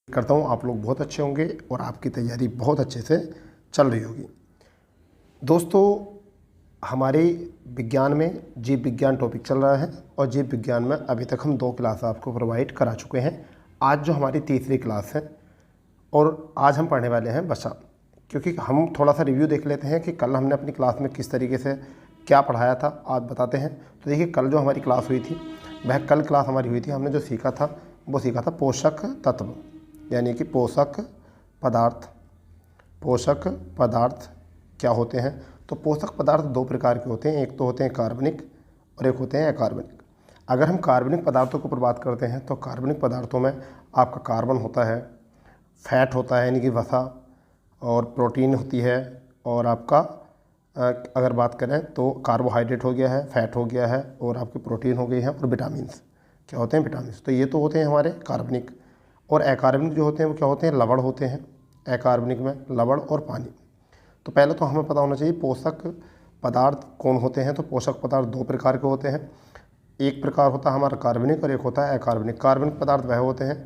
करता हूँ आप लोग बहुत अच्छे होंगे और आपकी तैयारी बहुत अच्छे से चल रही होगी। दोस्तों, हमारे विज्ञान में जीव विज्ञान टॉपिक चल रहा है और जीव विज्ञान में अभी तक हम 2 क्लास आपको प्रोवाइड करा चुके हैं। आज जो हमारी तीसरी क्लास है और आज हम पढ़ने वाले हैं वसा, क्योंकि हम थोड़ा सा रिव्यू देख लेते हैं कि कल हमने अपनी क्लास में किस तरीके से क्या पढ़ाया था, आज बताते हैं। तो देखिए, कल जो हमारी क्लास हुई थी वह कल क्लास हमारी हुई थी, हमने जो सीखा था वो सीखा था पोषक तत्व, यानी कि पोषक पदार्थ। पोषक पदार्थ क्या होते हैं? तो पोषक पदार्थ 2 प्रकार के होते हैं, एक तो होते हैं कार्बनिक और एक होते हैं अकार्बनिक। अगर हम कार्बनिक पदार्थों के ऊपर बात करते हैं तो कार्बनिक पदार्थों में आपका कार्बन होता है, फैट होता है यानी कि वसा, और प्रोटीन होती है, और आपका अगर बात करें तो कार्बोहाइड्रेट हो गया है, फैट हो गया है, और आपकी प्रोटीन हो गई है, और विटामिन्स क्या होते हैं? विटामिन्स। तो ये तो होते हैं हमारे कार्बनिक। और अकार्बनिक जो होते हैं वो क्या होते हैं? लवण होते हैं। अकार्बनिक में लवण और पानी। तो पहले तो हमें पता होना चाहिए पोषक पदार्थ कौन होते हैं। तो पोषक पदार्थ 2 प्रकार के होते हैं, एक प्रकार होता है हमारा कार्बनिक और एक होता है अकार्बनिक। कार्बनिक पदार्थ वह होते हैं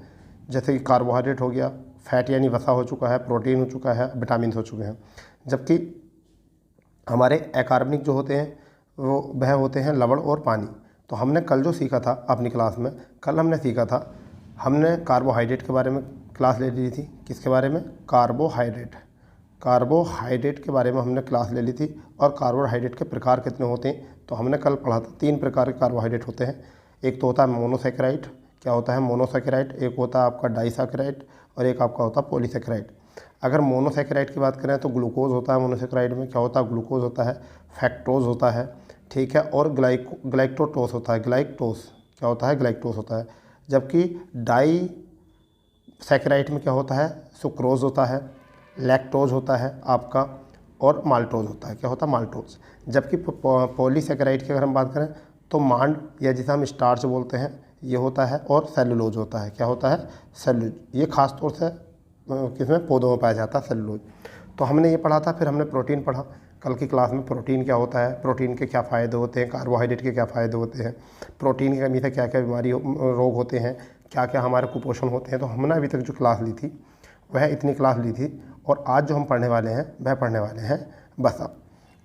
जैसे कि कार्बोहाइड्रेट हो गया, फैट यानी वसा हो चुका है, प्रोटीन हो चुका है, विटामिन हो चुके हैं। जबकि हमारे अकार्बनिक जो होते हैं वो वह होते हैं लवण और पानी। तो हमने कल जो सीखा था अपनी क्लास में, कल हमने सीखा था, हमने कार्बोहाइड्रेट के बारे में क्लास ले ली थी। किसके बारे में? कार्बोहाइड्रेट। कार्बोहाइड्रेट के बारे में हमने क्लास ले ली थी। और कार्बोहाइड्रेट के प्रकार कितने होते हैं तो हमने कल पढ़ा था 3 प्रकार के कार्बोहाइड्रेट होते हैं। एक तो होता है मोनोसैकेराइड। क्या होता है? मोनोसैकेराइड। एक होता है आपका डाइसैकेराइड और एक आपका होता है पॉलीसैकेराइड। अगर मोनोसैकेराइड की बात करें तो ग्लूकोज होता है मोनोसैकेराइड में। क्या होता है? ग्लूकोज होता है, फैक्टोज होता है, ठीक है, और ग्लाइक्टोटोस होता है। ग्लाइक्टोस क्या होता है? ग्लाइक्टोस होता है। जबकि डाई सैकेराइड में क्या होता है? सुक्रोज होता है, लैक्टोज होता है आपका, और माल्टोज होता है। क्या होता है? माल्टोज। जबकि पॉलीसैकेराइड की अगर हम बात करें तो मांड, या जिसे हम स्टार्च बोलते हैं, ये होता है, और सेलुलोज होता है। क्या होता है? सेलुलोज। ये खास तौर से किसमें? पौधों में पाया जाता है सेलुलोज। तो हमने ये पढ़ा था। फिर हमने प्रोटीन पढ़ा कल की क्लास में। प्रोटीन क्या होता है, प्रोटीन के क्या फ़ायदे होते हैं, कार्बोहाइड्रेट के क्या फ़ायदे होते हैं, प्रोटीन की कमी से क्या क्या बीमारी रोग होते हैं, क्या क्या हमारे कुपोषण होते हैं। तो हमने अभी तक जो क्लास ली थी वह इतनी क्लास ली थी। और आज जो हम पढ़ने वाले हैं वह पढ़ने वाले हैं वसा।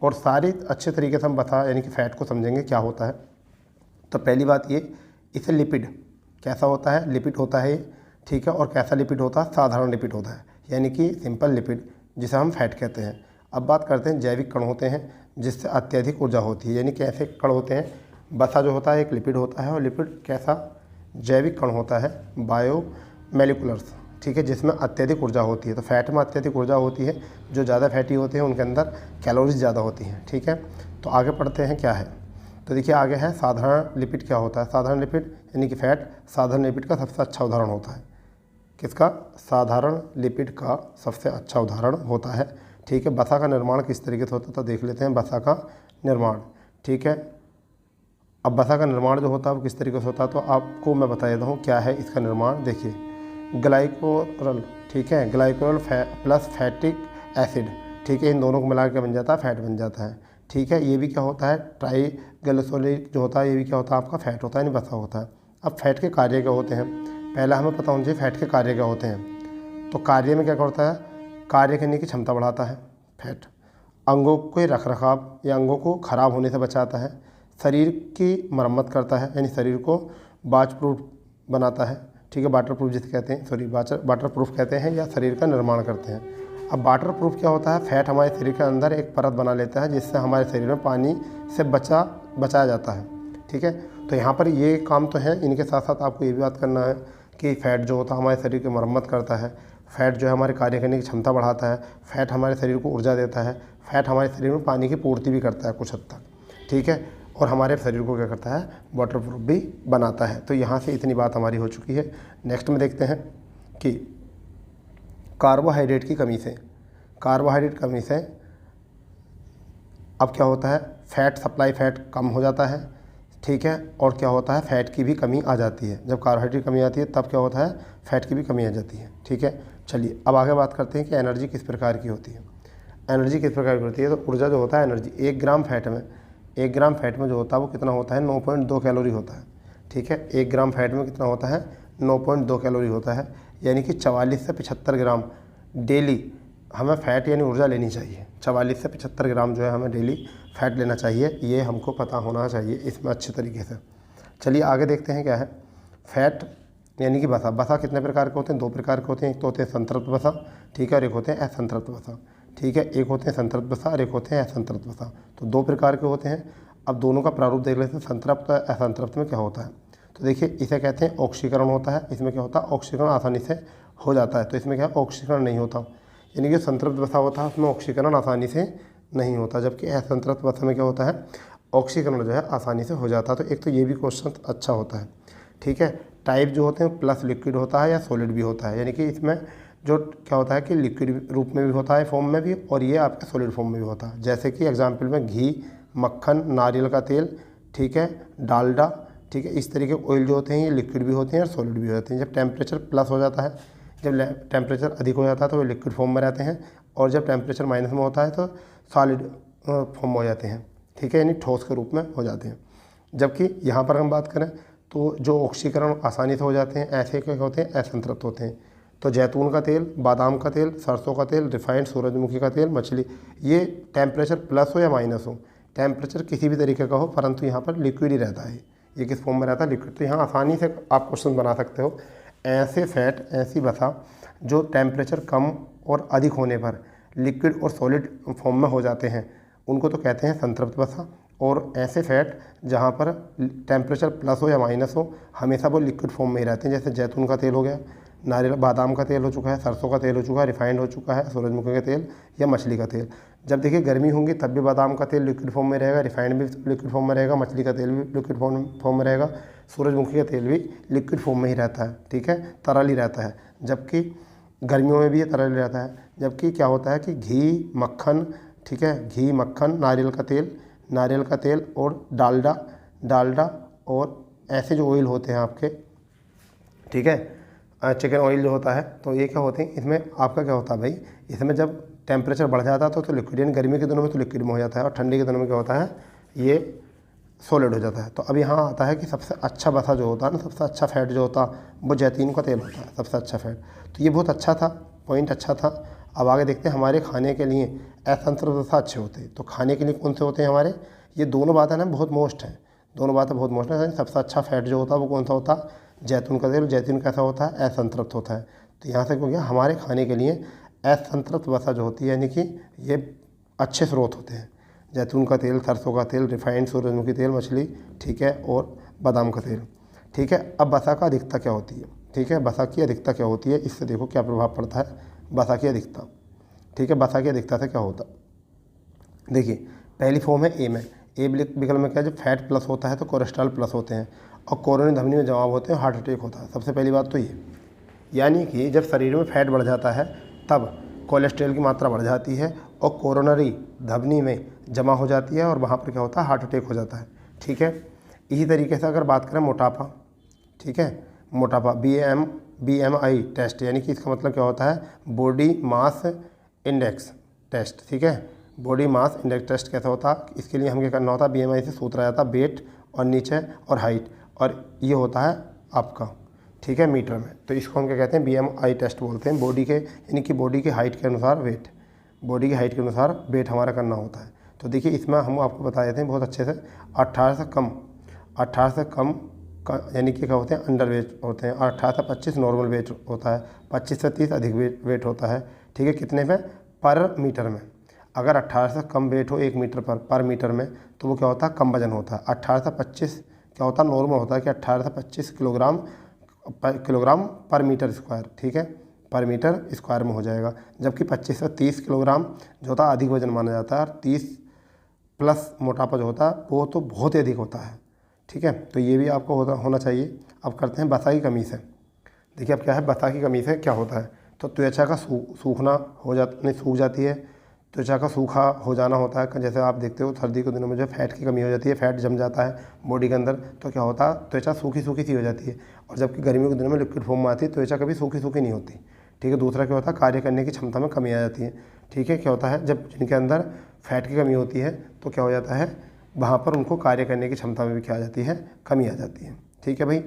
और सारी अच्छे तरीके से हम वसा यानी कि फ़ैट को समझेंगे क्या होता है। तो पहली बात ये, इसे लिपिड कैसा होता है? लिपिड होता है ये, ठीक है। और कैसा लिपिड होता है? साधारण लिपिड होता है, यानी कि सिंपल लिपिड, जिसे हम फैट कहते हैं। अब बात करते हैं जैविक कण होते हैं जिससे अत्यधिक ऊर्जा होती है, यानी कैसे कण होते हैं? वसा जो होता है एक लिपिड होता है, और लिपिड कैसा? जैविक कण होता है, बायो मोलिकुलर्स, ठीक है, जिसमें अत्यधिक ऊर्जा होती है। तो फैट में अत्यधिक ऊर्जा होती है, जो ज़्यादा फैटी होते हैं उनके अंदर कैलोरीज ज़्यादा होती हैं, ठीक है। तो आगे पढ़ते हैं क्या है। तो देखिए आगे है साधारण लिपिड क्या होता है। साधारण लिपिड यानी कि फैट साधारण लिपिड का सबसे अच्छा उदाहरण होता है। किसका? साधारण लिपिड का सबसे अच्छा उदाहरण होता है, ठीक है। वसा का निर्माण किस तरीके से होता है तो देख लेते हैं वसा का निर्माण, ठीक है। अब वसा का निर्माण जो होता है वो किस तरीके से होता है तो आपको मैं बता देता हूँ क्या है इसका निर्माण। देखिए, ग्लाइकोरल, ठीक है, ग्लाइकोरल प्लस फैटिक एसिड, ठीक है, इन दोनों को मिला के बन जाता है फैट बन जाता है, ठीक है। ये भी क्या होता है? ट्राइग्लिसराइड जो होता है, ये भी क्या होता है? आपका फैट होता है, नहीं वसा होता है। अब फैट के कार्य क्या होते हैं? पहला हमें पता होना चाहिए फैट के कार्य क्या होते हैं। तो कार्य में क्या करता है? कार्य करने की क्षमता बढ़ाता है फैट, अंगों के रखरखाव या अंगों को खराब होने से बचाता है, शरीर की मरम्मत करता है यानी शरीर को वाटरप्रूफ बनाता है, ठीक है। वाटरप्रूफ जिसे कहते हैं, सॉरी वाटरप्रूफ कहते हैं, या शरीर का निर्माण करते हैं। अब वाटरप्रूफ क्या होता है? फैट हमारे शरीर के अंदर एक परत बना लेता है जिससे हमारे शरीर में पानी से बचाया जाता है, ठीक है। तो यहाँ पर ये काम तो है। इनके साथ साथ आपको ये भी बात करना है कि फ़ैट जो होता है हमारे शरीर की मरम्मत करता है, फ़ैट जो है हमारे कार्य करने की क्षमता बढ़ाता है, फ़ैट हमारे शरीर को ऊर्जा देता है, फ़ैट हमारे शरीर में पानी की पूर्ति भी करता है कुछ हद तक, ठीक है। और हमारे शरीर को क्या करता है? वाटरप्रूफ भी बनाता है। तो यहाँ से इतनी बात हमारी हो चुकी है। नेक्स्ट में देखते हैं कि कार्बोहाइड्रेट की कमी से अब क्या होता है? फैट सप्लाई, फैट कम हो जाता है, ठीक है। और क्या होता है? फैट की भी कमी आ जाती है। जब कार्बोहाइड्रेट की कमी आती है तब क्या होता है? फैट की भी कमी आ जाती है, ठीक है। चलिए अब आगे बात करते हैं कि एनर्जी किस प्रकार की होती है। एनर्जी किस प्रकार की होती है? तो ऊर्जा जो होता है एनर्जी, 1 ग्राम फैट में जो होता है वो कितना होता है? 9.2 कैलोरी होता है, ठीक है। 1 ग्राम फैट में कितना होता है? 9.2 कैलोरी होता है। यानी कि 44 से 75 ग्राम डेली हमें फ़ैट यानी ऊर्जा लेनी चाहिए। 44 से 75 ग्राम जो है हमें डेली फ़ैट लेना चाहिए, ये हमको पता होना चाहिए इसमें अच्छे तरीके से। चलिए आगे देखते हैं क्या है। फ़ैट यानी कि वसा। वसा कितने प्रकार के होते हैं? 2 प्रकार के होते हैं। एक तो होते हैं संतृप्त वसा, ठीक है, और एक होते हैं असंतृप्त वसा, ठीक है। एक होते हैं संतृप्त वसा और एक होते हैं असंतृप्त वसा। तो 2 प्रकार के होते हैं। अब दोनों का प्रारूप देख लेते हैं, संतृप्त और असंतृप्त में क्या होता है। तो देखिए इसे कहते हैं ऑक्सीकरण होता है। इसमें क्या होता है? ऑक्सीकरण आसानी से हो जाता है। तो इसमें क्या है? ऑक्सीकरण नहीं होता, यानी कि संतृप्त वसा होता है उसमें ऑक्सीकरण आसानी से नहीं होता, जबकि असंतृप्त वसा में क्या होता है? ऑक्सीकरण जो है आसानी से हो जाता है। तो एक तो ये भी क्वेश्चन अच्छा होता है, ठीक है। टाइप जो होते हैं प्लस लिक्विड होता है या सॉलिड भी होता है, यानी कि इसमें जो क्या होता है कि लिक्विड रूप में भी होता है फॉर्म में भी, और ये आपके सॉलिड फॉर्म में भी होता है। जैसे कि एग्जाम्पल में घी, मक्खन, नारियल का तेल, ठीक है, डालडा, ठीक है, इस तरीके ऑयल जो होते हैं ये लिक्विड भी होते हैं और सॉलिड भी होते हैं। जब टेम्परेचर प्लस हो जाता है, जब टेम्परेचर अधिक हो जाता है तो वो लिक्विड फॉर्म में रहते हैं, और जब टेम्परेचर माइनस में होता है तो सॉलिड फॉर्म हो जाते हैं, ठीक है, यानी ठोस के रूप में हो जाते हैं। जबकि यहाँ पर हम बात करें तो जो ऑक्सीकरण आसानी से हो जाते हैं ऐसे क्या होते हैं? असंतृप्त होते हैं। तो जैतून का तेल, बादाम का तेल, सरसों का तेल, रिफाइंड सूरजमुखी का तेल, मछली, ये टेम्परेचर प्लस हो या माइनस हो, टेम्परेचर किसी भी तरीके का हो, परंतु यहाँ पर लिक्विड ही रहता है। ये किस फॉर्म में रहता है? लिक्विड। तो यहाँ आसानी से आप क्वेश्चन बना सकते हो। ऐसे फैट, ऐसी वसा जो टेम्परेचर कम और अधिक होने पर लिक्विड और सॉलिड फॉर्म में हो जाते हैं, उनको तो कहते हैं संतृप्त वसा। और ऐसे फैट जहाँ पर टेम्परेचर प्लस हो या माइनस हो, हमेशा वो लिक्विड फॉर्म में ही रहते हैं। जैसे जैतून का तेल हो गया, नारियल बादाम का तेल हो चुका है, सरसों का तेल हो चुका है, रिफाइंड हो चुका है, सूरजमुखी का तेल या मछली का तेल। जब देखिए गर्मी होंगी तब भी बादाम का तेल लिक्विड फॉर्म में रहेगा, रिफाइंड भी लिक्विड फॉर्म में रहेगा, मछली का तेल भी लिक्विड फॉर्म में रहेगा, सूरजमुखी का तेल भी लिक्विड फॉर्म में ही रहता है, ठीक है, तरल ही रहता है। जबकि गर्मियों में भी ये तरल ही रहता है। जबकि क्या होता है कि घी, मक्खन, ठीक है, घी, मक्खन, नारियल का तेल और डालडा और ऐसे जो ऑयल होते हैं आपके, ठीक है, चिकन ऑयल जो होता है, तो ये क्या होते हैं? इसमें आपका क्या होता है भाई, इसमें जब टेम्परेचर बढ़ जाता है तो लिक्विड, यानी गर्मी के दिनों में तो लिक्विड में हो जाता है, और ठंडी के दिनों में क्या होता है? ये सॉलिड हो जाता है। तो अब यहाँ आता है कि सबसे अच्छा वसा जो होता है ना, सबसे अच्छा फैट जो होता है वो जैतून का तेल होता है, सबसे अच्छा फैट। तो ये बहुत अच्छा था, पॉइंट अच्छा था। अब आगे देखते हैं हमारे खाने के लिए असंतृप्त वसा अच्छे होते हैं। तो खाने के लिए कौन से होते हैं हमारे? ये दोनों बातें ना बहुत मोस्ट हैं, दोनों बातें बहुत मोस्ट हैं। सबसे अच्छा फैट जो होता है वो कौन सा होता है? जैतून का तेल। जैतून कैसा होता है? असंतृप्त होता है। तो यहाँ से हो गया हमारे खाने के लिए असंतृप्त वसा जो होती है, यानी कि ये अच्छे स्रोत होते हैं। जैतून का तेल, सरसों का तेल, रिफाइंड सूरजमुखी तेल, मछली, ठीक है, और बादाम का तेल, ठीक है। अब वसा का अधिकता क्या होती है? ठीक है, वसा की अधिकता क्या होती है, इससे देखो क्या प्रभाव पड़ता है वसा की अधिकता, ठीक है। वसा की अधिकता से क्या होता? देखिए पहली फॉर्म है ए में। ए विकल्प में क्या है? जब फैट प्लस होता है तो कोलेस्ट्रॉल प्लस होते हैं और कोरोनरी धमनी में जमाव होते हैं, हार्ट अटैक होता है। सबसे पहली बात तो ये, यानी कि जब शरीर में फैट बढ़ जाता है तब कोलेस्ट्रॉल की मात्रा बढ़ जाती है और कोरोनरी धमनी में जमा हो जाती है, और वहाँ पर क्या होता है? हार्ट अटैक हो जाता है, ठीक है। इसी तरीके से अगर बात करें मोटापा, ठीक है, मोटापा, BMI टेस्ट, यानी कि इसका मतलब क्या होता है? बॉडी मास इंडेक्स टेस्ट, ठीक है। बॉडी मास इंडेक्स टेस्ट कैसा होता है? इसके लिए हमें क्या करना होता है? BMI से सूत्र आया था, वेट और नीचे और हाइट, और ये होता है आपका, ठीक है, मीटर में। तो इसको हम क्या कहते हैं? BMI टेस्ट बोलते हैं। बॉडी के, यानी कि बॉडी की हाइट के अनुसार वेट, बॉडी की हाइट के अनुसार वेट हमारा करना होता है। तो देखिए इसमें हम आपको बता देते हैं बहुत अच्छे से, 18 से कम यानी कि क्या होते हैं? अंडर वेट होते हैं, और 18 से 25 नॉर्मल वेट होता है, 25 से 30 अधिक वेट होता है, ठीक है। कितने में? पर मीटर में। अगर 18 से कम वेट हो 1 मीटर पर मीटर में, तो वो क्या होता है? कम वजन होता है। 18 से 25 क्या होता है? नॉर्मल होता है कि 18 से 25 किलोग्राम पर मीटर स्क्वायर, ठीक है, पर मीटर स्क्वायर में हो जाएगा। जबकि 25 से 30 किलोग्राम जो होता है अधिक वजन माना जाता है, और 30 प्लस मोटापा जो होता है वो तो बहुत ही अधिक होता है, ठीक है। तो ये भी आपको होना चाहिए। अब करते हैं वसा की कमी से। देखिए अब क्या है? वसा की कमी से क्या होता है? तो त्वचा का सूखना हो जाता, नहीं, सूख जाती है, त्वचा का सूखा हो जाना होता है। जैसे आप देखते हो सर्दी के दिनों में जो फैट की कमी हो जाती है, फैट जम जाता है बॉडी के अंदर, तो क्या होता है? त्वचा सूखी सी हो जाती है। और जबकि गर्मियों के दिनों में लिक्विड फॉर्म में आती है, त्वचा कभी सूखी नहीं होती, ठीक है। दूसरा क्या होता है? कार्य करने की क्षमता में कमी आ जाती है, ठीक है। क्या होता है? जब जिनके अंदर फैट की कमी होती है तो क्या हो जाता है? वहाँ पर उनको कार्य करने की क्षमता में भी क्या आ जाती है? कमी आ जाती है, ठीक है भाई।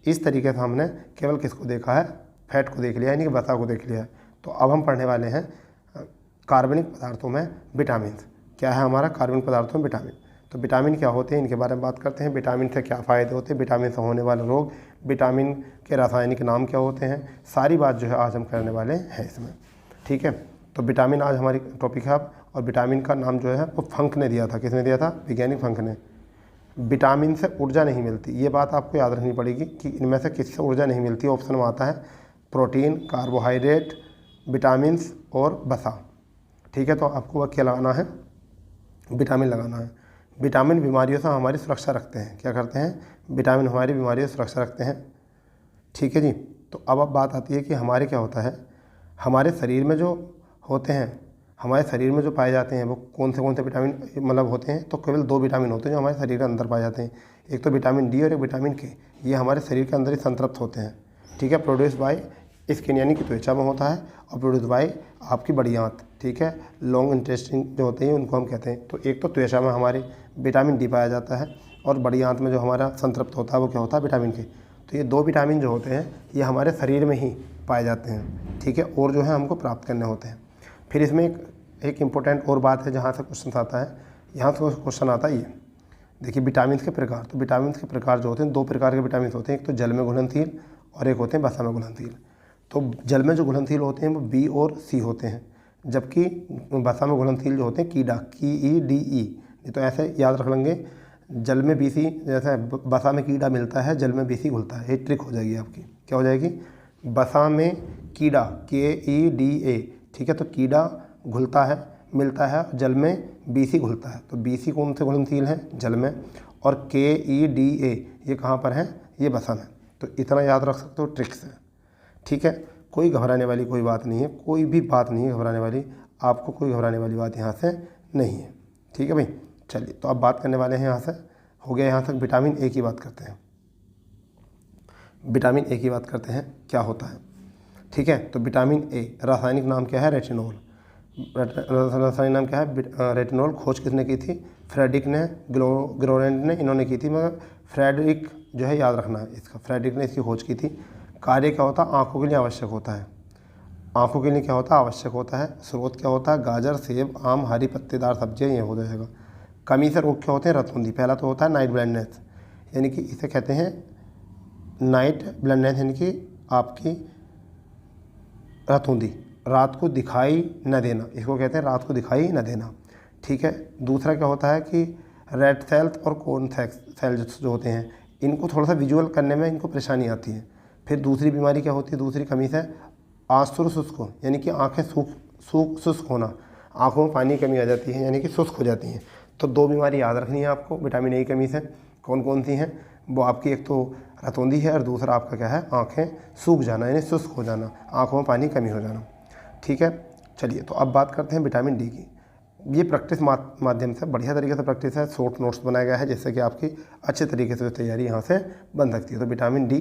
इस तरीके से हमने केवल किसको देखा है? फैट को देख लिया, यानी कि वसा को देख लिया। तो अब हम पढ़ने वाले हैं कार्बनिक पदार्थों में विटामिन। क्या है हमारा कार्बनिक पदार्थों में विटामिन। तो विटामिन क्या होते हैं, इनके बारे में बात करते हैं। विटामिन से क्या फ़ायदे होते हैं, विटामिन से होने वाले रोग, विटामिन के रासायनिक नाम क्या होते हैं, सारी बात जो है आज हम करने वाले हैं इसमें। ठीक है, तो विटामिन आज हमारी टॉपिक है। और विटामिन का नाम जो है वो फंक ने दिया था। किसने दिया था, वैज्ञानिक फंक ने। विटामिन से ऊर्जा नहीं मिलती, ये बात आपको याद रखनी पड़ेगी कि इनमें से किससे ऊर्जा नहीं मिलती। ऑप्शन में आता है प्रोटीन, कार्बोहाइड्रेट, विटामिन्स और वसा। ठीक है, तो आपको वह क्या लगाना है, विटामिन लगाना है। विटामिन बीमारियों से हमारी सुरक्षा रखते हैं। क्या करते हैं, विटामिन हमारी बीमारियों से सुरक्षा रखते हैं। ठीक है जी। तो अब बात आती है कि हमारे क्या होता है, हमारे शरीर में जो होते हैं, हमारे शरीर में जो पाए जाते हैं वो कौन से विटामिन मतलब होते हैं। तो केवल 2 विटामिन होते हैं जो हमारे शरीर के अंदर पाए जाते हैं। एक तो विटामिन डी और एक विटामिन के। ये हमारे शरीर के अंदर ही संतृप्त होते हैं। ठीक है, प्रोड्यूस बाय स्किन यानी कि त्वचा में होता है, और प्रोड्यूस बाय आपकी बड़ी आंत। ठीक है, लॉन्ग इंटेस्टिन जो होते हैं उनको हम कहते हैं। तो एक तो त्वचा में हमारे विटामिन डी पाया जाता है, और बड़ी आंत में जो हमारा संतृप्त होता है वो क्या होता है, विटामिन के। तो ये 2 विटामिन जो होते हैं ये हमारे शरीर में ही पाए जाते हैं। ठीक है, और जो है हमको प्राप्त करने होते हैं। फिर इसमें एक इम्पोर्टेंट और बात है जहाँ से क्वेश्चन आता है, यहाँ से क्वेश्चन आता है ये देखिए, विटामिन के प्रकार। तो विटामिन के प्रकार जो होते हैं, 2 प्रकार के विटामिन होते हैं। एक तो जल में घुलनशील और एक होते हैं वसा में घुलनशील। तो जल में जो घुलनशील होते हैं वो बी और सी होते हैं, जबकि वसा में घुलनशील जो होते हैं कीड़ा, की तो ऐसे याद रख लेंगे, जल में बी सी, जैसे वसा में कीड़ा मिलता है, जल में बी सी घुलता है। ये ट्रिक हो जाएगी आपकी, क्या हो जाएगी, वसा में कीड़ा KEDA। ठीक है, तो कीड़ा घुलता है, मिलता है, जल में BC घुलता है। तो BC कौन से घुलनशील है, जल में, और KEDA ये कहाँ पर है, ये वसा में। तो इतना याद रख सकते हो ट्रिक से। ठीक है, कोई घबराने वाली कोई बात नहीं है, कोई भी बात नहीं है घबराने वाली, आपको कोई घबराने वाली बात यहाँ से नहीं है। ठीक है भाई, चलिए तो अब बात करने वाले हैं, यहाँ से हो गया यहाँ तक विटामिन ए की बात करते हैं। विटामिन ए की बात करते हैं, क्या होता है। ठीक है, तो विटामिन ए रासायनिक नाम क्या है, रेटिनॉल। रासायनिक नाम क्या है, रेटिनॉल। खोज किसने की थी, फ्रेडरिक ने, ग्लोरेंट ने, इन्होंने की थी, मगर फ्रेडरिक जो है याद रखना है इसका, फ्रेडरिक ने इसकी खोज की थी। कार्य क्या होता है, आँखों के लिए आवश्यक होता है। आँखों के लिए क्या होता है, आवश्यक होता है। स्रोत क्या होता है, गाजर, सेब, आम, हरी पत्तेदार सब्जियाँ, ये हो जाएगा। कमी से रोग क्या होते हैं, रतौंधी। पहला तो होता है नाइट ब्लाइंडनेस, यानी कि इसे कहते हैं नाइट ब्लाइंडनेस, यानी कि आपकी रतौंधी, रात को दिखाई न देना, इसको कहते हैं रात को दिखाई न देना। ठीक है, दूसरा क्या होता है कि रेड सेल्स और कोन सेल्स जो होते हैं, इनको थोड़ा सा विजुअल करने में इनको परेशानी आती है। फिर दूसरी बीमारी क्या होती है, दूसरी कमी से आंसुर शुष्क, यानी कि आँखें शुष्क होना, आँखों में पानी की कमी आ जाती है, यानी कि शुष्क हो जाती हैं। तो 2 बीमारी याद रखनी है आपको विटामिन ए की कमी से। कौन कौन सी हैं, वो आपकी एक तो रतौंधी है, और दूसरा आपका क्या है, आँखें सूख जाना, यानी शुष्क हो जाना, आँखों में पानी कमी हो जाना। ठीक है, चलिए तो अब बात करते हैं विटामिन डी की। ये प्रैक्टिस माध्यम से, बढ़िया तरीके से प्रैक्टिस है, शॉर्ट नोट्स बनाया गया है, जिससे कि आपकी अच्छे तरीके से तैयारी यहाँ से बन सकती है। तो विटामिन डी,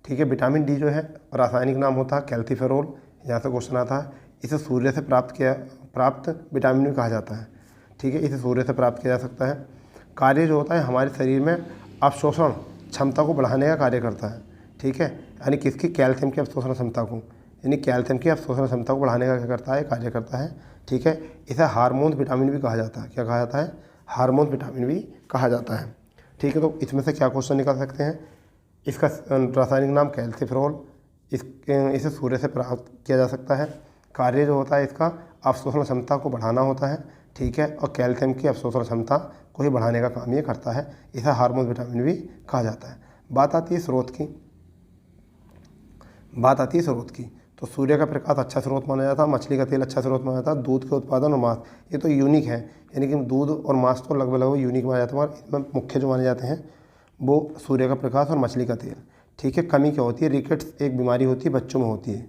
ठीक है, विटामिन डी जो है रासायनिक नाम होता है कैल्सीफेरोल, यहाँ से क्वेश्चन आता है। इसे सूर्य से प्राप्त विटामिन भी कहा जाता है। ठीक है, इसे सूर्य से प्राप्त किया जा सकता है। कार्य जो होता है हमारे शरीर में अवशोषण क्षमता को बढ़ाने का कार्य करता है। ठीक है, यानी किसकी, कैल्शियम की अवशोषण क्षमता को, यानी कैल्शियम की अवशोषण क्षमता को बढ़ाने का क्या करता है, कार्य करता है। ठीक है, इसे हार्मोन विटामिन भी कहा जाता है। क्या कहा जाता है, हार्मोन विटामिन भी कहा जाता है। ठीक है, तो इसमें से क्या क्वेश्चन निकाल सकते हैं, इसका रासायनिक नाम कैल्सीफेरोल, इसे सूर्य से प्राप्त किया जा सकता है। कार्य जो होता है इसका अवशोषण क्षमता को बढ़ाना होता है। ठीक है, और कैल्शियम की अवशोषण क्षमता को ही बढ़ाने का काम ये करता है। इसे हार्मोन विटामिन भी कहा जाता है। बात आती है स्रोत की, तो सूर्य का प्रकाश अच्छा स्रोत माना जाता है, मछली का तेल अच्छा स्रोत माना जाता है, दूध के उत्पादन और मांस, ये तो यूनिक है, यानी कि दूध और मांस तो लगभग यूनिक माना जाता है, और इसमें मुख्य जो माने जाते हैं वो सूर्य का प्रकाश और मछली का तेल। ठीक है, कमी क्या होती है, रिकेट्स एक बीमारी होती है, बच्चों में होती है,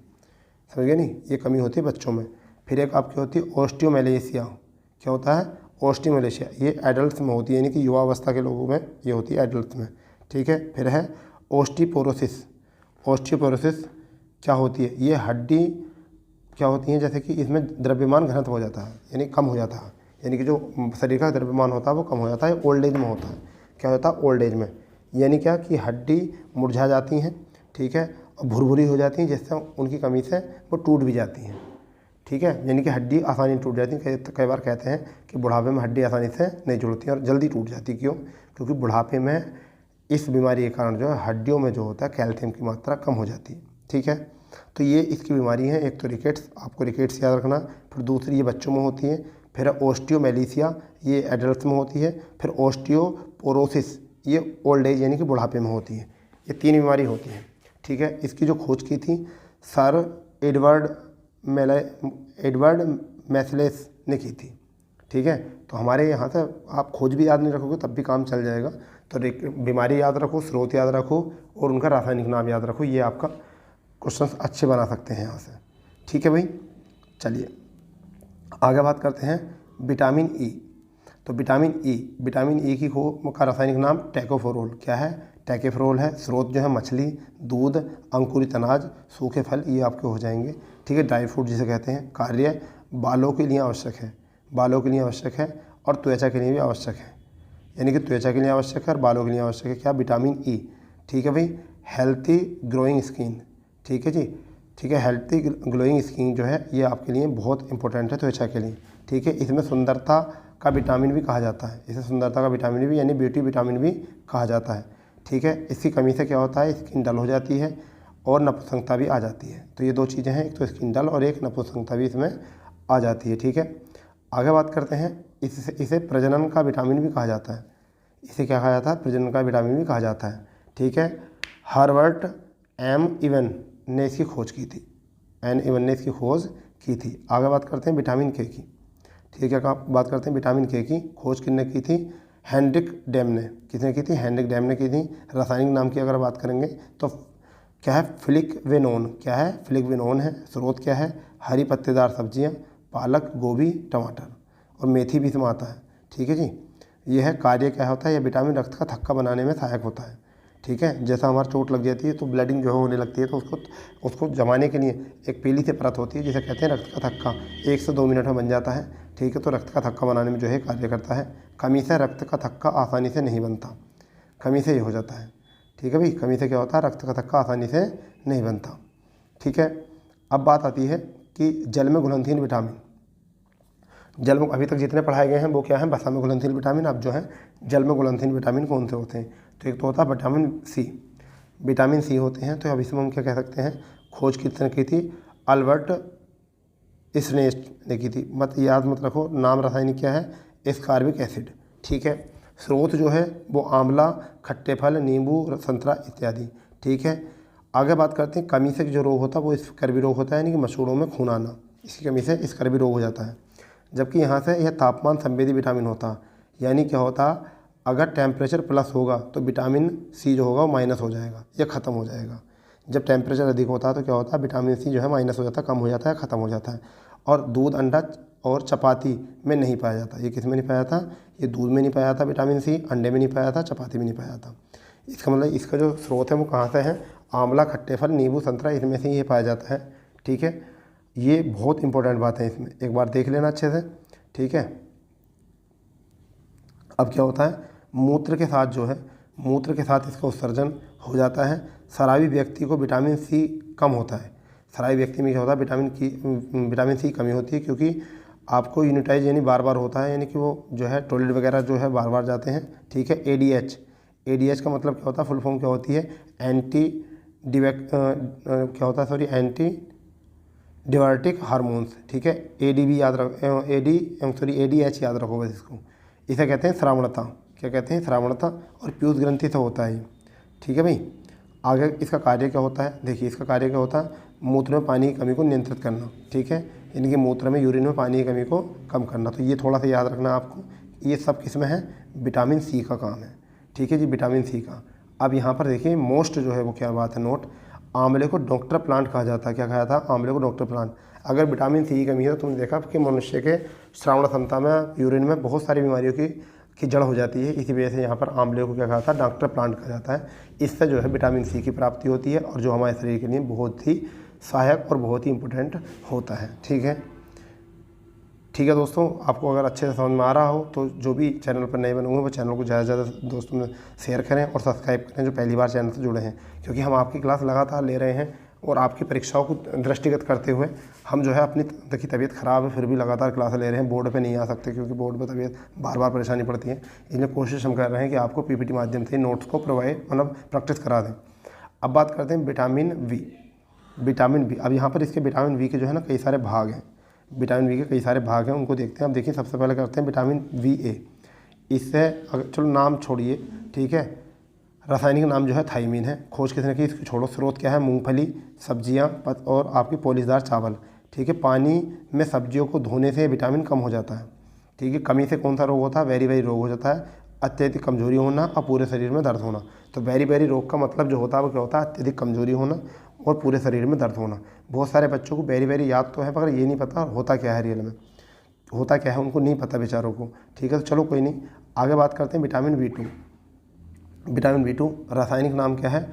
समझ गए नहीं, ये कमी होती है बच्चों में। फिर एक आपकी होती है ऑस्टियोमेलेशिया, क्या होता है, ऑस्टियोमेलेशिया, ये एडल्ट्स में होती है, यानी कि युवा अवस्था के लोगों में ये होती है, एडल्ट्स में। ठीक है, फिर है ऑस्टियोपोरोसिस। ऑस्टियोपोरोसिस क्या होती है, ये हड्डी क्या होती है, जैसे कि इसमें द्रव्यमान घनत्व हो जाता है, यानी कम हो जाता है, यानी कि जो शरीर का द्रव्यमान होता है वो कम हो जाता है, ओल्ड एज में होता है। क्या होता है, ओल्ड एज में, यानी क्या कि हड्डी मुरझा जाती हैं। ठीक है, और भुरभुरी हो जाती हैं, जिससे उनकी कमी से वो टूट भी जाती हैं। ठीक है, यानी कि हड्डी आसानी टूट जाती है। कई बार कहते हैं कि बुढ़ापे में हड्डी आसानी से नहीं जुड़ती और जल्दी टूट जाती। क्यों? क्योंकि बुढ़ापे में इस बीमारी के कारण जो है हड्डियों में जो होता है कैल्शियम की मात्रा कम हो जाती है। ठीक है, तो ये इसकी बीमारी है। एक तो रिकेट्स, आपको रिकेट्स याद रखना, फिर दूसरी ये बच्चों में होती है, फिर ओस्टियोमेलिसिया ये एडल्ट में होती है, फिर ओस्टियोपोरोसिस ये ओल्ड एज यानी कि बुढ़ापे में होती है। ये 3 बीमारी होती हैं। ठीक है, इसकी जो खोज की थी सर एडवर्ड मैसलेस ने की थी। ठीक है, तो हमारे यहाँ से आप खोज भी याद नहीं रखोगे तब भी काम चल जाएगा। तो बीमारी याद रखो, स्रोत याद रखो और उनका रासायनिक नाम याद रखो। ये आपका क्वेश्चन अच्छे बना सकते हैं यहाँ से। ठीक है भाई, चलिए आगे बात करते हैं विटामिन ई। तो विटामिन ई का रासायनिक नाम टैकोफेरोल। क्या है? टैकोफेरोल है। स्रोत जो है मछली, दूध, अंकुरित अनाज, सूखे फल, ये आपके हो जाएंगे। ठीक है, ड्राई फ्रूट जिसे कहते हैं। कार्य बालों के लिए आवश्यक है, बालों के लिए आवश्यक है और त्वचा के लिए भी आवश्यक है। यानी कि त्वचा के लिए आवश्यक है और बालों के लिए आवश्यक है। क्या? Vitamin E. ठीक है भाई, हेल्थी ग्रोइंग स्किन। ठीक है जी, ठीक है, हेल्थी ग्लोइंग स्किन जो है ये आपके लिए बहुत इंपॉर्टेंट है त्वचा के लिए। ठीक है, इसमें सुंदरता का विटामिन भी कहा जाता है। इसे सुंदरता का विटामिन भी यानी ब्यूटी विटामिन भी कहा जाता है। ठीक है, इसकी कमी से क्या होता है? स्किन डल हो जाती है और नपुंसकता भी आ जाती है। तो ये 2 चीज़ें हैं, एक तो स्किन डल और एक नपुंसकता भी इसमें आ जाती है। ठीक है, आगे बात करते हैं। इसे प्रजनन का विटामिन भी कहा जाता है। इसे क्या कहा जाता है? प्रजनन का विटामिन भी कहा जाता है। ठीक है, हार्वर्ड एम इवन ने इसकी खोज की थी। इवन ने इसकी खोज की थी। आगे बात करते हैं विटामिन के की। ठीक है, बात करते हैं विटामिन के की। खोज किसने की थी? हेनरिक डेम ने। किसने की थी? हेनरिक डेम ने की थी। रासायनिक नाम की अगर बात करेंगे तो क्या है? फ्लिकवेनोन। क्या है? फ्लिकवेनोन है। स्रोत क्या है? हरी पत्तेदार सब्जियां, पालक, गोभी, टमाटर और मेथी भी इसमें आता है। ठीक है जी, यह है। कार्य क्या होता है? यह विटामिन रक्त का थक्का बनाने में सहायक होता है। ठीक है, जैसा हमारा चोट लग जाती है तो ब्लडिंग जो है होने लगती है, तो उसको जमाने के लिए एक पीली से परत होती है जिसे कहते हैं रक्त का थक्का। 1 से 2 मिनट में बन जाता है। ठीक है, तो रक्त का थक्का बनाने में जो है कार्य करता है। कमी से रक्त का थक्का आसानी से नहीं बनता, कमी से ये हो जाता है। ठीक है भाई, कमी से क्या होता है? रक्त का थक्का आसानी से नहीं बनता। ठीक है, अब बात आती है कि जल में घुलनशील विटामिन। जल में अभी तक जितने पढ़ाए गए हैं वो क्या है? वसा में घुलनशील विटामिन। अब जो है जल में घुलनशील विटामिन कौन से होते हैं? तो एक तो होता है विटामिन सी। विटामिन सी होते हैं। तो अब इसमें हम क्या कह सकते हैं? खोज किसने की थी? अल्बर्ट स्नेस्ट ने की थी। मत याद मत रखो, नाम रासायनिक क्या है? Ascorbic acid. ठीक है, स्रोत जो है वो आंवला, खट्टे फल, नींबू, संतरा इत्यादि। ठीक है, आगे बात करते हैं कमी से जो रोग होता है वो स्कर्वी रोग होता है, यानी कि मसूड़ों में खून आना। इसकी कमी से स्कर्वी रोग हो जाता है। जबकि यहाँ से यह तापमान संवेदी विटामिन होता, यानी क्या होता? अगर टेम्परेचर प्लस होगा तो विटामिन सी जो होगा वो माइनस हो जाएगा या ख़त्म हो जाएगा। जब टेम्परेचर अधिक होता है तो क्या होता है? विटामिन सी जो है माइनस हो जाता है, कम हो जाता है, ख़त्म हो जाता है। और दूध, अंडा और चपाती में नहीं पाया जाता। ये किस में नहीं पाया जाता? ये दूध में नहीं पाया जाता विटामिन सी, अंडे में नहीं पाया जाता, चपाती में नहीं पाया जाता। इसका मतलब इसका जो स्रोत है वो कहाँ से है? आंवला, खट्टे फल, नींबू, संतरा, इसमें से ये पाया जाता है। ठीक है, ये बहुत इंपॉर्टेंट बात है, इसमें एक बार देख लेना अच्छे से। ठीक है, अब क्या होता है? मूत्र के साथ जो है, मूत्र के साथ इसका उत्सर्जन हो जाता है। शराबी व्यक्ति को विटामिन सी कम होता है। शराबी व्यक्ति में क्या होता है? विटामिन सी कमी होती है, क्योंकि आपको यूनिटाइज यानी बार बार होता है, यानी कि वो जो है टॉयलेट वगैरह जो है बार बार जाते हैं। ठीक है, एडीएच का मतलब क्या होता है? फुल फॉर्म क्या होती है? Anti diabetic hormones. ठीक है, एडीएच याद रखो बस इसको। इसे कहते हैं श्रावणता। क्या कहते हैं? श्रावणता। और पीयूष ग्रंथि से होता है ये। ठीक है भाई, आगे इसका कार्य क्या होता है? देखिए, इसका कार्य क्या होता है? मूत्र में पानी की कमी को नियंत्रित करना। ठीक है, यानी कि मूत्र में, यूरिन में पानी की कमी को कम करना। तो ये थोड़ा सा याद रखना आपको, ये सब किस में है? विटामिन सी का काम है। ठीक है जी, विटामिन सी का। अब यहाँ पर देखिए मोस्ट जो है वो क्या बात है? नोट, आंवले को डॉक्टर प्लांट कहा जाता है। क्या कहा जाता है? आंवले को डॉक्टर प्लांट। अगर विटामिन सी की कमी है तो तुमने देखा कि मनुष्य के श्रावण क्षमता में, यूरिन में बहुत सारी बीमारियों की जड़ हो जाती है। इसी वजह से यहाँ पर आंवले को क्या कहा था? डॉक्टर प्लांट कहा जाता है। इससे जो है विटामिन सी की प्राप्ति होती है और जो हमारे शरीर के लिए बहुत ही सहायक और बहुत ही इम्पोर्टेंट होता है। ठीक है, ठीक है दोस्तों, आपको अगर अच्छे से समझ में आ रहा हो तो जो भी चैनल पर नए बने हुए हैं वो चैनल को ज़्यादा से ज़्यादा दोस्तों में शेयर करें और सब्सक्राइब करें जो पहली बार चैनल से जुड़े हैं, क्योंकि हम आपकी क्लास लगातार ले रहे हैं और आपकी परीक्षाओं को दृष्टिगत करते हुए हम जो है अपनी देखिए तबीयत ख़राब है फिर भी लगातार क्लास ले रहे हैं। बोर्ड पे नहीं आ सकते क्योंकि बोर्ड पे तबीयत बार बार परेशानी पड़ती है, इसलिए कोशिश हम कर रहे हैं कि आपको पीपीटी माध्यम से नोट्स को प्रोवाइड मतलब प्रैक्टिस करा दें। अब बात करते हैं विटामिन वी। विटामिन वी, अब यहाँ पर इसके विटामिन वी के जो है ना कई सारे भाग हैं। विटामिन वी के कई सारे भाग हैं, उनको देखते हैं। अब देखिए सबसे पहले करते हैं विटामिन वी ए। इससे चलो नाम छोड़िए, ठीक है, रासायनिक नाम जो है थाइमीन है। खोज किसने की, इसको छोड़ो। स्रोत क्या है, मूंगफली, सब्जियां और आपकी पॉलिशदार चावल, ठीक है। पानी में सब्जियों को धोने से विटामिन कम हो जाता है, ठीक है। कमी से कौन सा रोग होता है, वेरी वेरी रोग हो जाता है। अत्यधिक कमजोरी होना और पूरे शरीर में दर्द होना। तो वेरी वेरी रोग का मतलब जो होता है वो क्या होता है, अत्यधिक कमजोरी होना और पूरे शरीर में दर्द होना। बहुत सारे बच्चों को वेरी वेरी याद तो है मगर ये नहीं पता होता क्या है, रियल में होता क्या है उनको नहीं पता बेचारों को, ठीक है। तो चलो कोई नहीं, आगे बात करते हैं विटामिन बी2। विटामिन बी2 रासायनिक नाम क्या है,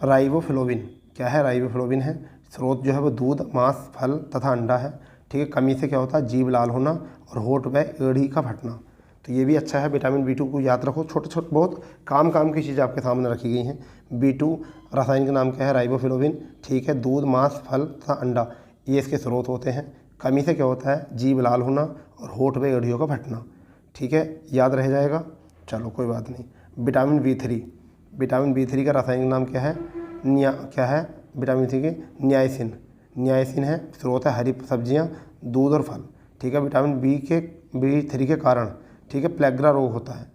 राइबोफ्लोविन। क्या है, राइबोफ्लोविन है। स्रोत जो है वो दूध, मांस, फल तथा अंडा है, ठीक है। कमी से क्या होता है, जीभ लाल होना और होंठ व एड़ी का फटना। तो ये भी अच्छा है, विटामिन बी2 को याद रखो। छोटे छोटे बहुत काम की चीज़ें आपके सामने रखी गई हैं। बी2 रासायनिक नाम क्या है, राइबोफ्लोविन, ठीक है। दूध, मांस, फल तथा अंडा ये इसके स्रोत होते हैं। कमी से क्या होता है, जीभ लाल होना और होंठ व एड़ियों का फटना, ठीक है, याद रह जाएगा। चलो कोई बात नहीं। विटामिन बी3, विटामिन बी3 का रासायनिक नाम क्या है, क्या है विटामिन सी की, नियासिन। नियासिन है, स्रोत है हरी सब्जियां, दूध और फल, ठीक है। विटामिन बी3 के कारण, ठीक है, प्लेग्रा रोग होता है।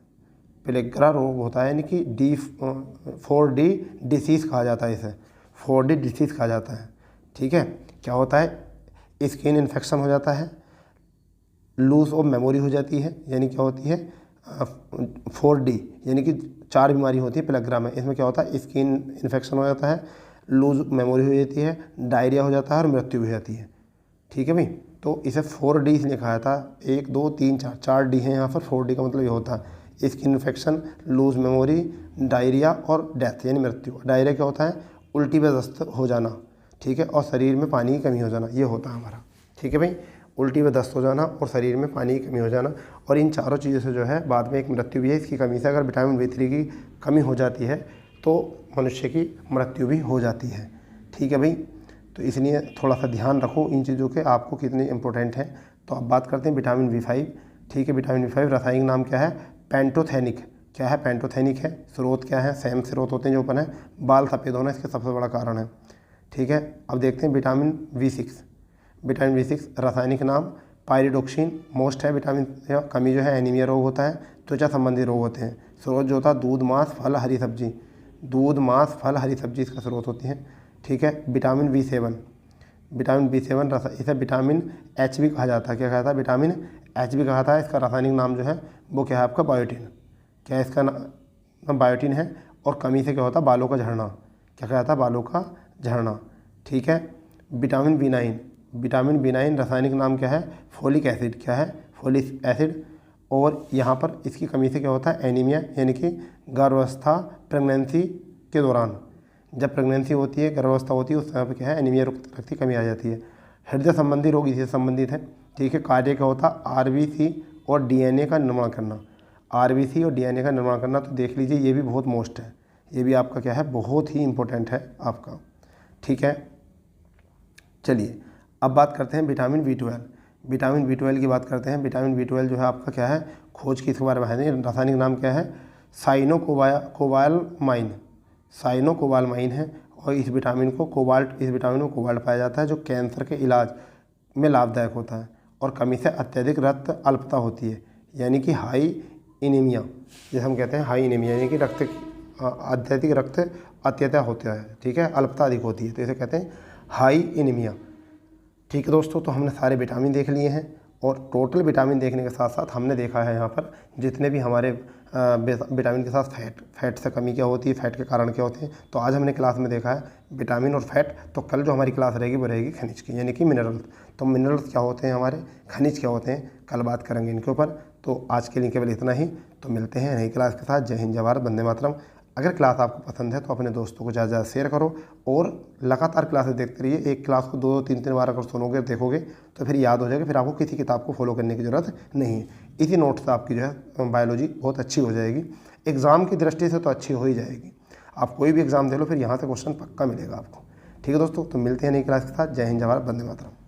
प्लेग्रा रोग होता है यानी कि D4D डिसीज़ कहा जाता है, इसे 4D डिसीज़ कहा जाता है, ठीक है। क्या होता है, स्किन इन्फेक्शन हो जाता है, लूज ऑफ मेमोरी हो जाती है, यानी क्या होती है 4D यानी कि 4 बीमारी होती है प्लेग्रा में। इसमें क्या होता है, स्किन इन्फेक्शन हो जाता है, लूज मेमोरी हो जाती है, डायरिया हो जाता है और मृत्यु भी हो जाती है, ठीक है भाई। तो इसे 4D इसलिए कहा था, 1 2 3 4 D है यहाँ पर। 4D का मतलब ये होता है skin infection, loose memory, diarrhoea और डेथ यानी मृत्यु। डायरिया क्या होता है, उल्टी व दस्त हो जाना, ठीक है, और शरीर में पानी की कमी हो जाना, ये होता है हमारा, ठीक है भाई। उल्टी व दस्त हो जाना और शरीर में पानी की कमी हो जाना, और इन चारों चीज़ों से जो है बाद में एक मृत्यु भी है इसकी कमी से। अगर विटामिन बी3 की कमी हो जाती है तो मनुष्य की मृत्यु भी हो जाती है, ठीक है भाई। तो इसलिए थोड़ा सा ध्यान रखो इन चीज़ों के, आपको कितने इंपॉर्टेंट हैं। तो अब बात करते हैं विटामिन बी5, ठीक है। विटामिन बी5 रासायनिक नाम क्या है, पेंटोथेनिक। क्या है, पेंटोथेनिक है। स्रोत क्या है, सेम स्रोत होते हैं जो अपन है। बाल सफ़ेद होना इसका सबसे बड़ा कारण है, ठीक है। अब देखते हैं विटामिन बी6। विटामिन बी6 रासायनिक नाम पायरिडोक्सिन। मोस्ट है विटामिन कमी जो है, एनीमिया रोग होता है, त्वचा संबंधी रोग होते हैं। स्रोत जो होता है दूध, मांस, फल, हरी सब्जी। दूध, मांस, फल, हरी सब्जी इसका स्रोत होती है, ठीक है। विटामिन बी7, विटामिन बी7 इसे विटामिन एच भी कहा जाता है। क्या कहा था, विटामिन एच भी कहा था। इसका रासायनिक नाम जो है वो क्या है आपका, बायोटिन। क्या है इसका नाम, बायोटिन है। और कमी से क्या होता है, बालों का झड़ना। क्या कहा था, बालों का झड़ना, ठीक है। विटामिन बी9, विटामिन बी9 रासायनिक नाम क्या है, फोलिक एसिड। क्या है, फोलिक एसिड। और यहाँ पर इसकी कमी से क्या होता है, एनीमिया यानी कि गर्भावस्था, प्रेगनेंसी के दौरान जब प्रेगनेंसी होती है, गर्भावस्था होती है, उस समय पर क्या है, एनीमिया रक्त की कमी आ जाती है। हृदय संबंधी रोग इसी से संबंधित है, ठीक है। कार्य क्या होता है, आरबीसी और डीएनए का निर्माण करना। आरबीसी और डीएनए का निर्माण करना, तो देख लीजिए ये भी बहुत मोस्ट है, ये भी आपका क्या है, बहुत ही इंपॉर्टेंट है आपका, ठीक है। चलिए अब बात करते हैं विटामिन बी12। विटामिन बी12 की बात करते हैं। विटामिन बी12 जो है आपका क्या है, खोज किसके बारे में है, रासायनिक नाम क्या है, साइनोकोबालामाइन। साइनोकोबालामाइन है। और इस विटामिन में कोबाल्ट पाया जाता है जो कैंसर के इलाज में लाभदायक होता है। और कमी से अत्यधिक रक्त अल्पता होती है, यानी कि हाई एनीमिया, जैसे हम कहते हैं हाई एनीमिया, यानी कि अत्यधिक रक्त अत्यता होता है, ठीक है, अल्पता अधिक होती है, तो इसे कहते हैं हाई एनीमिया, ठीक है दोस्तों। तो हमने सारे विटामिन देख लिए हैं, और टोटल विटामिन देखने के साथ साथ हमने देखा है यहाँ पर जितने भी हमारे विटामिन के साथ फैट से कमी क्या होती है, फैट के कारण क्या होते हैं। तो आज हमने क्लास में देखा है विटामिन और फैट। तो कल जो हमारी क्लास रहेगी वो रहेगी खनिज की, यानी कि मिनरल्स। तो मिनरल्स क्या होते हैं हमारे, खनिज क्या होते हैं, कल बात करेंगे इनके ऊपर। तो आज के लिए केवल इतना ही। तो मिलते हैं नई क्लास के साथ। जय हिंद, जय भारत, वंदे मातरम। अगर क्लास आपको पसंद है तो अपने दोस्तों को ज़्यादा ज़्यादा शेयर करो और लगातार क्लासेस देखते रहिए। एक क्लास को 2-3 बार अगर सुनोगे देखोगे तो फिर याद हो जाएगा, फिर आपको किसी किताब को फॉलो करने की ज़रूरत नहीं है। इसी नोट से आपकी जो है बायोलॉजी बहुत अच्छी हो जाएगी। एग्ज़ाम की दृष्टि से तो अच्छी हो ही जाएगी। आप कोई भी एग्ज़ाम दे लो, फिर यहाँ से क्वेश्चन पक्का मिलेगा आपको। ठीक है दोस्तों, तो मिलते हैं नई क्लास के साथ। जय हिंद, जय भारत, वंदे मातरम।